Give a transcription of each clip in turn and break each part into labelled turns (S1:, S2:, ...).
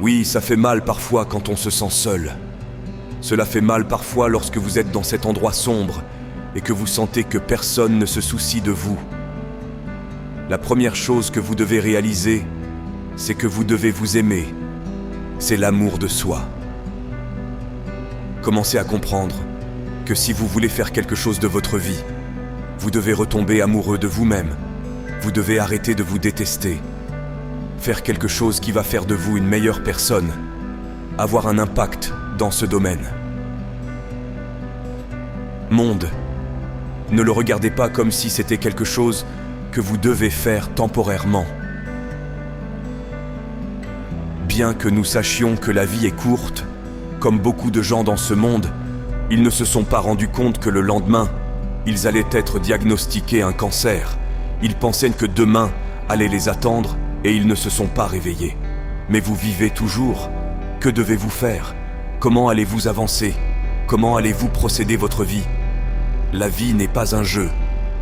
S1: Oui, ça fait mal parfois quand on se sent seul. Cela fait mal parfois lorsque vous êtes dans cet endroit sombre et que vous sentez que personne ne se soucie de vous. La première chose que vous devez réaliser, c'est que vous devez vous aimer. C'est l'amour de soi. Commencez à comprendre que si vous voulez faire quelque chose de votre vie, vous devez retomber amoureux de vous-même. Vous devez arrêter de vous détester. Faire quelque chose qui va faire de vous une meilleure personne. Avoir un impact dans ce domaine. Monde, ne le regardez pas comme si c'était quelque chose que vous devez faire temporairement. Bien que nous sachions que la vie est courte, comme beaucoup de gens dans ce monde, ils ne se sont pas rendus compte que le lendemain, ils allaient être diagnostiqués un cancer. Ils pensaient que demain allait les attendre et ils ne se sont pas réveillés. Mais vous vivez toujours. Que devez-vous faire? Comment allez-vous avancer? Comment allez-vous procéder votre vie? La vie n'est pas un jeu.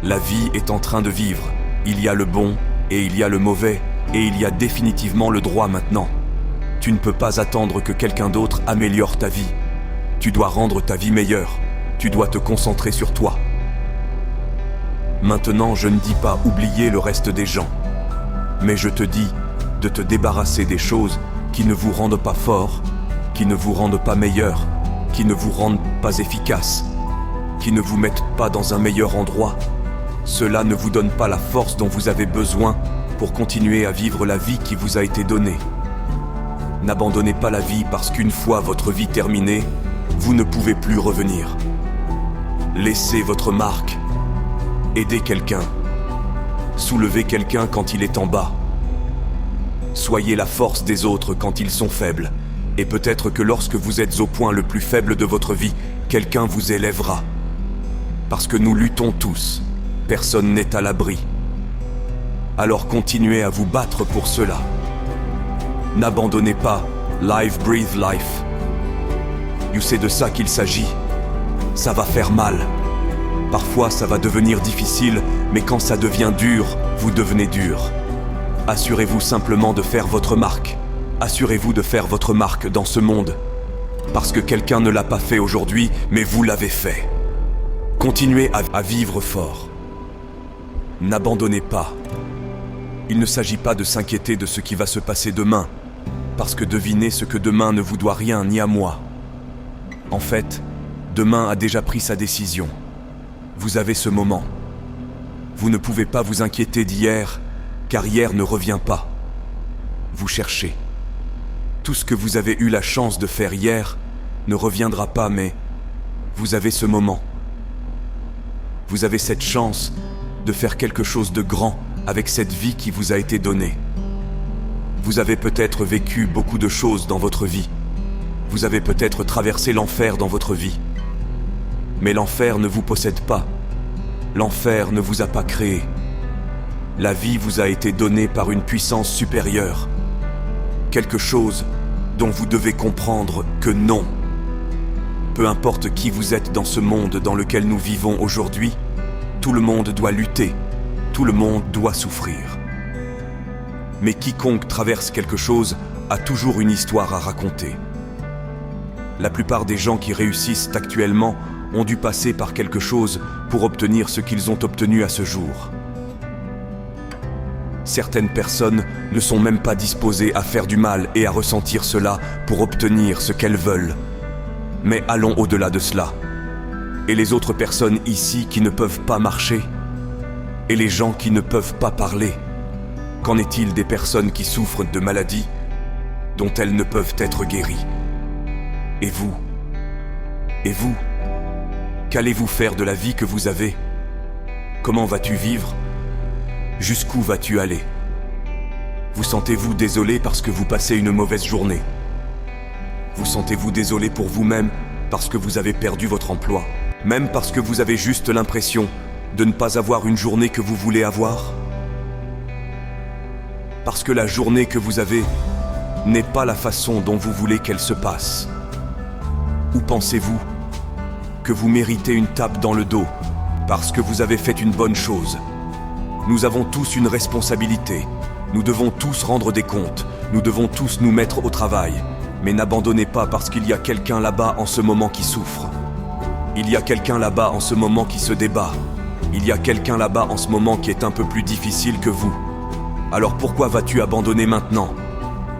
S1: La vie est en train de vivre. Il y a le bon et il y a le mauvais et il y a définitivement le droit maintenant. Tu ne peux pas attendre que quelqu'un d'autre améliore ta vie. Tu dois rendre ta vie meilleure. Tu dois te concentrer sur toi. Maintenant, je ne dis pas oublier le reste des gens. Mais je te dis de te débarrasser des choses qui ne vous rendent pas fort, qui ne vous rendent pas meilleur, qui ne vous rendent pas efficace, qui ne vous mettent pas dans un meilleur endroit. Cela ne vous donne pas la force dont vous avez besoin pour continuer à vivre la vie qui vous a été donnée. N'abandonnez pas la vie parce qu'une fois votre vie terminée, vous ne pouvez plus revenir. Laissez votre marque. Aidez quelqu'un. Soulevez quelqu'un quand il est en bas. Soyez la force des autres quand ils sont faibles. Et peut-être que lorsque vous êtes au point le plus faible de votre vie, quelqu'un vous élèvera. Parce que nous luttons tous. Personne n'est à l'abri. Alors continuez à vous battre pour cela. N'abandonnez pas. Live, breathe life. C'est de ça qu'il s'agit. Ça va faire mal. Parfois, ça va devenir difficile, mais quand ça devient dur, vous devenez dur. Assurez-vous simplement de faire votre marque. Assurez-vous de faire votre marque dans ce monde. Parce que quelqu'un ne l'a pas fait aujourd'hui, mais vous l'avez fait. Continuez à vivre fort. N'abandonnez pas. Il ne s'agit pas de s'inquiéter de ce qui va se passer demain, parce que devinez ce que demain ne vous doit rien ni à moi. En fait, demain a déjà pris sa décision. Vous avez ce moment. Vous ne pouvez pas vous inquiéter d'hier, car hier ne revient pas. Vous cherchez. Tout ce que vous avez eu la chance de faire hier ne reviendra pas, mais vous avez ce moment. Vous avez cette chance de faire quelque chose de grand avec cette vie qui vous a été donnée. Vous avez peut-être vécu beaucoup de choses dans votre vie. Vous avez peut-être traversé l'enfer dans votre vie. Mais l'enfer ne vous possède pas. L'enfer ne vous a pas créé. La vie vous a été donnée par une puissance supérieure. Quelque chose dont vous devez comprendre que non. Peu importe qui vous êtes dans ce monde dans lequel nous vivons aujourd'hui, tout le monde doit lutter, tout le monde doit souffrir. Mais quiconque traverse quelque chose a toujours une histoire à raconter. La plupart des gens qui réussissent actuellement ont dû passer par quelque chose pour obtenir ce qu'ils ont obtenu à ce jour. Certaines personnes ne sont même pas disposées à faire du mal et à ressentir cela pour obtenir ce qu'elles veulent. Mais allons au-delà de cela. Et les autres personnes ici qui ne peuvent pas marcher? Et les gens qui ne peuvent pas parler? Qu'en est-il des personnes qui souffrent de maladies dont elles ne peuvent être guéries? Et vous? Et vous? Qu'allez-vous faire de la vie que vous avez? Comment vas-tu vivre? Jusqu'où vas-tu aller? Vous sentez-vous désolé parce que vous passez une mauvaise journée? Vous sentez-vous désolé pour vous-même parce que vous avez perdu votre emploi? Même parce que vous avez juste l'impression de ne pas avoir une journée que vous voulez avoir? Parce que la journée que vous avez n'est pas la façon dont vous voulez qu'elle se passe? Ou pensez-vous que vous méritez une tape dans le dos parce que vous avez fait une bonne chose? Nous avons tous une responsabilité. Nous devons tous rendre des comptes. Nous devons tous nous mettre au travail, mais n'abandonnez pas parce qu'il y a quelqu'un là-bas en ce moment qui souffre. Il y a quelqu'un là-bas en ce moment qui se débat. Il y a quelqu'un là-bas en ce moment qui est un peu plus difficile que vous. Alors pourquoi vas-tu abandonner maintenant?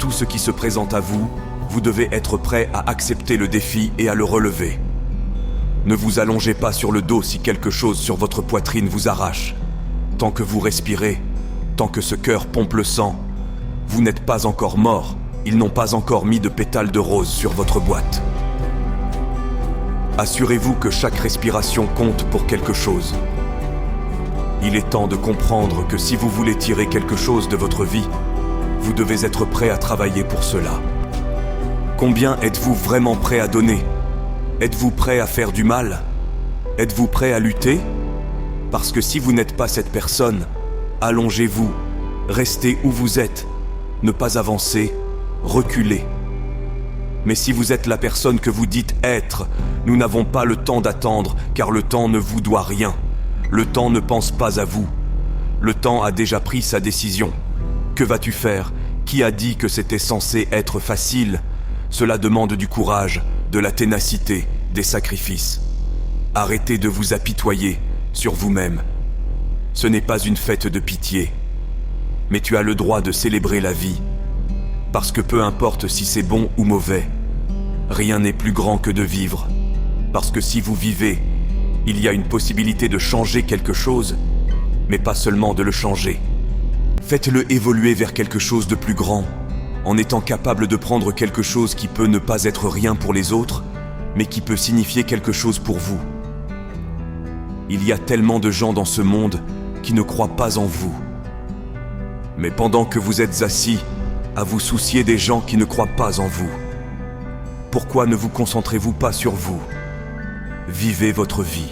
S1: Tout ce qui se présente à vous, vous devez être prêt à accepter le défi et à le relever. Ne vous allongez pas sur le dos si quelque chose sur votre poitrine vous arrache. Tant que vous respirez, tant que ce cœur pompe le sang, vous n'êtes pas encore mort. Ils n'ont pas encore mis de pétales de rose sur votre boîte. Assurez-vous que chaque respiration compte pour quelque chose. Il est temps de comprendre que si vous voulez tirer quelque chose de votre vie, vous devez être prêt à travailler pour cela. Combien êtes-vous vraiment prêt à donner? Êtes-vous prêt à faire du mal? Êtes-vous prêt à lutter? Parce que si vous n'êtes pas cette personne, allongez-vous, restez où vous êtes, ne pas avancer, reculez. Mais si vous êtes la personne que vous dites être, nous n'avons pas le temps d'attendre, car le temps ne vous doit rien. Le temps ne pense pas à vous. Le temps a déjà pris sa décision. Que vas-tu faire? Qui a dit que c'était censé être facile? Cela demande du courage, de la ténacité, des sacrifices. Arrêtez de vous apitoyer sur vous-même. Ce n'est pas une fête de pitié. Mais tu as le droit de célébrer la vie. Parce que peu importe si c'est bon ou mauvais, rien n'est plus grand que de vivre. Parce que si vous vivez, il y a une possibilité de changer quelque chose, mais pas seulement de le changer. Faites-le évoluer vers quelque chose de plus grand, en étant capable de prendre quelque chose qui peut ne pas être rien pour les autres, mais qui peut signifier quelque chose pour vous. Il y a tellement de gens dans ce monde qui ne croient pas en vous. Mais pendant que vous êtes assis, à vous soucier des gens qui ne croient pas en vous, pourquoi ne vous concentrez-vous pas sur vous? Vivez votre vie.